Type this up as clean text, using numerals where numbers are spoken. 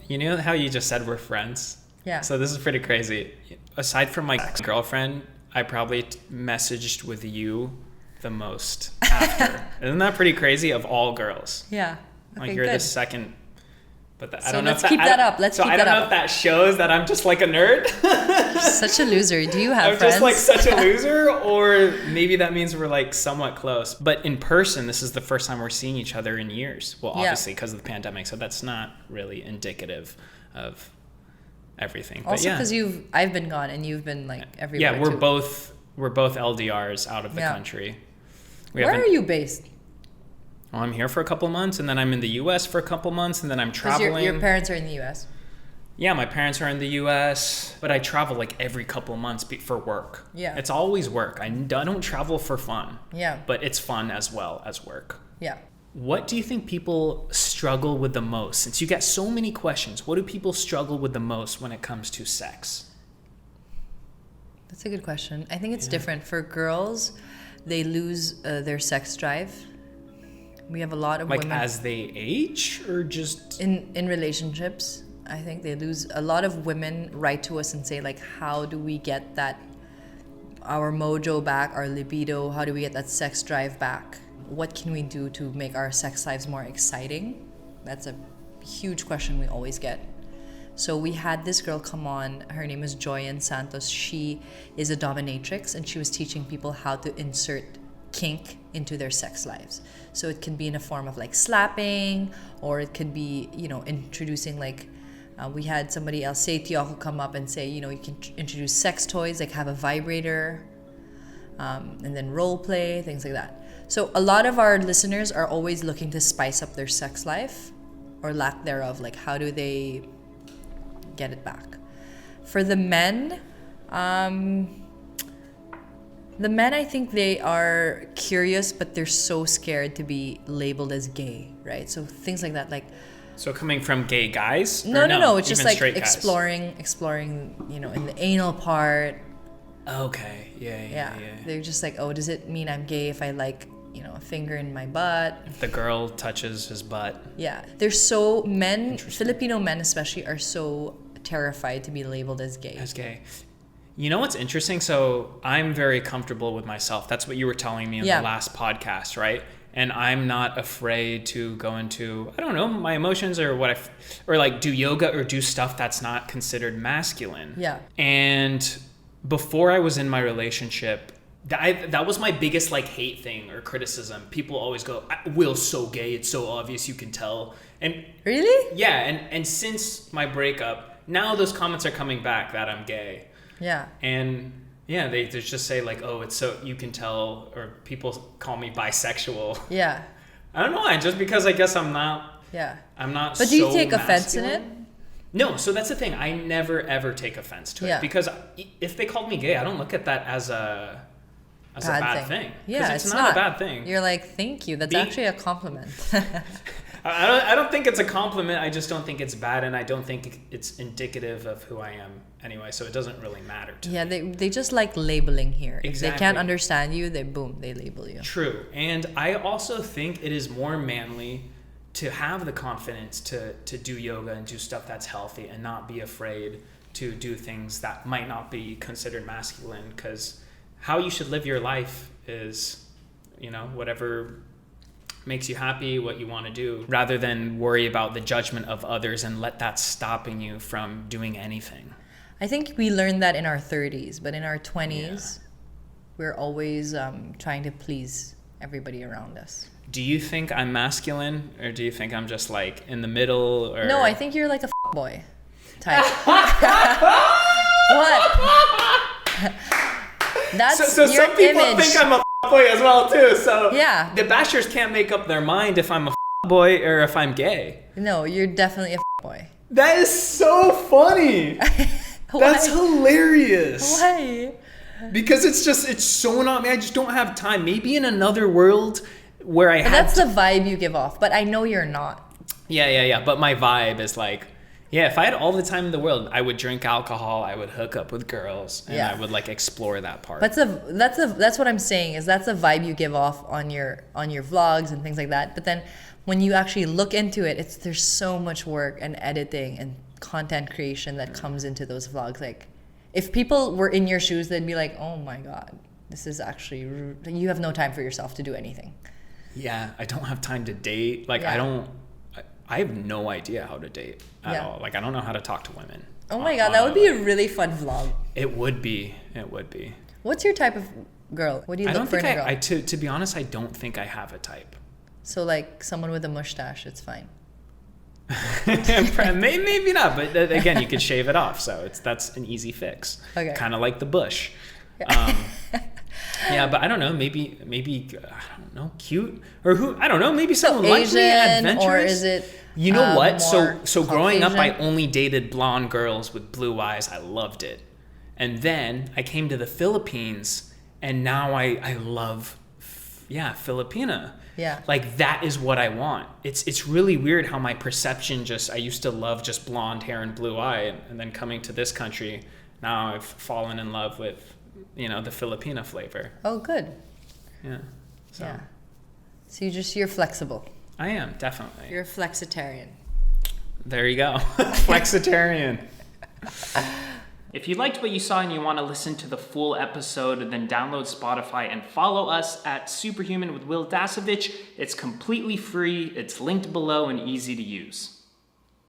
you know how you just said we're friends? Yeah. So this is pretty crazy. Aside from my ex-girlfriend, I probably messaged with you the most after. Isn't that pretty crazy? Of all girls. Yeah. Okay, Like you're good. the second. But I So don't know let's if keep that up. Let's so keep I that don't know up. if that shows that I'm just like a nerd. You're such a loser. Do you have I'm friends? just like such a loser, or maybe that means we're like somewhat close. But in person, this is the first time we're seeing each other in years. Well, obviously because of the pandemic, so that's not really indicative of everything. But Also, yeah. because I've been gone and you've been like everywhere. Yeah, we're too. both LDRs out of the country. Where are you based? Well, I'm here for a couple months, and then I'm in the U.S. for a couple months, and then I'm Because traveling. your parents are in the U.S. Yeah, my parents are in the U.S., but I travel like every couple months for work. Yeah. It's always work. I don't travel for fun. Yeah. But it's fun as well as work. Yeah. What do you think people struggle with the most? Since you get so many questions, what do people struggle with the most when it comes to sex? That's a good question. I think it's different. For girls, they lose their sex drive. We have a lot of Like women as they age, or just... in relationships. I think they lose. A lot of women write to us and say like, how do we get our mojo back, our libido? How do we get that sex drive back? What can we do to make our sex lives more exciting? That's a huge question we always get. So we had this girl come on. Her name is Joyanne Santos. She is a dominatrix, and she was teaching people how to insert kink into their sex lives. So it can be in a form of like slapping, or it could be, introducing like, we had somebody else, say Tioko, come up and say, you can introduce sex toys, like have a vibrator, and then role play, things like that. So a lot of our listeners are always looking to spice up their sex life, or lack thereof. Like, how do they get it back? For the men, I think they are curious, but they're so scared to be labeled as gay, right? So things like that, like... So coming from gay guys? No. It's just Even like straight guys? exploring, in the anal part. Okay. Yeah. They're just like, oh, does it mean I'm gay if I like, a finger in my butt? If the girl touches his butt. Yeah. Filipino men especially are so terrified to be labeled as gay. As gay. You know what's interesting? So I'm very comfortable with myself. That's what you were telling me in the last podcast, right? And I'm not afraid to go into, I don't know, my emotions or or like do yoga or do stuff that's not considered masculine. Yeah. And before I was in my relationship, that was my biggest like hate thing or criticism. People always go, Will's so gay, it's so obvious, you can tell. And really? Yeah, and since my breakup, now those comments are coming back that I'm gay. Yeah. And yeah, they just say like, oh, it's so, you can tell, or people call me bisexual. Yeah. I don't know, just because I guess I'm not. Yeah. I'm not. But do you so take offense in masculine. it? No, so that's the thing. I never ever take offense to it, because if they called me gay, I don't look at that as a bad thing. Yeah, it's not a bad thing. You're like, thank you. That's actually a compliment. I don't think it's a compliment. I just don't think it's bad, and I don't think it's indicative of who I am anyway. So it doesn't really matter to me. They just like labeling here. Exactly. If they can't understand you, they label you. True, and I also think it is more manly to have the confidence to do yoga and do stuff that's healthy, and not be afraid to do things that might not be considered masculine. Because how you should live your life is, whatever makes you happy, what you want to do, rather than worry about the judgment of others and let that stopping you from doing anything. I think we learned that in our 30s, but in our 20s, we're always trying to please everybody around us. Do you think I'm masculine, or do you think I'm just like in the middle? Or... No, I think you're like a boy type. What? That's so your some people image. think I'm a boy as well too. So yeah, the bashers can't make up their mind if I'm a boy or if I'm gay. No, you're definitely a boy. That is so funny. That's hilarious. Why? Because it's so not me. I just don't have time. Maybe in another world where I have. That's the vibe you give off, but I know you're not. Yeah. But my vibe is like, yeah, if I had all the time in the world, I would drink alcohol, I would hook up with girls, and I would like explore that part. But that's what I'm saying, is that's the vibe you give off on your vlogs and things like that. But then when you actually look into it, there's so much work and editing and content creation that comes into those vlogs. Like, if people were in your shoes, they'd be like, oh my God, this is actually, you have no time for yourself to do anything. Yeah, I don't have time to date. Like, Yeah. I have no idea how to date at all. Like, I don't know how to talk to women. Oh my God, that would be a really fun vlog. It would be. What's your type of girl? What do you look for in a girl? To be honest, I don't think I have a type. So like someone with a mustache, it's fine. Maybe not, but again, you could shave it off, so that's an easy fix. Okay. Kind of like the bush. Yeah, but I don't know. Maybe I don't know, cute or who? I don't know. Maybe someone like me, adventurous. Or is it? You know what? So more growing up, I Caucasian? only dated blonde girls with blue eyes. I loved it, and then I came to the Philippines, and now I love, Filipina. Yeah. Like, that is what I want. It's really weird how my perception I used to love just blonde hair and blue eye, and then coming to this country, now I've fallen in love with, the Filipina flavor. Oh, good. Yeah. So Yeah. So you're flexible. I am, definitely. You're a flexitarian. There you go. Flexitarian. If you liked what you saw and you want to listen to the full episode, then download Spotify and follow us at Superhuman with Will Dasovich. It's completely free, it's linked below and easy to use.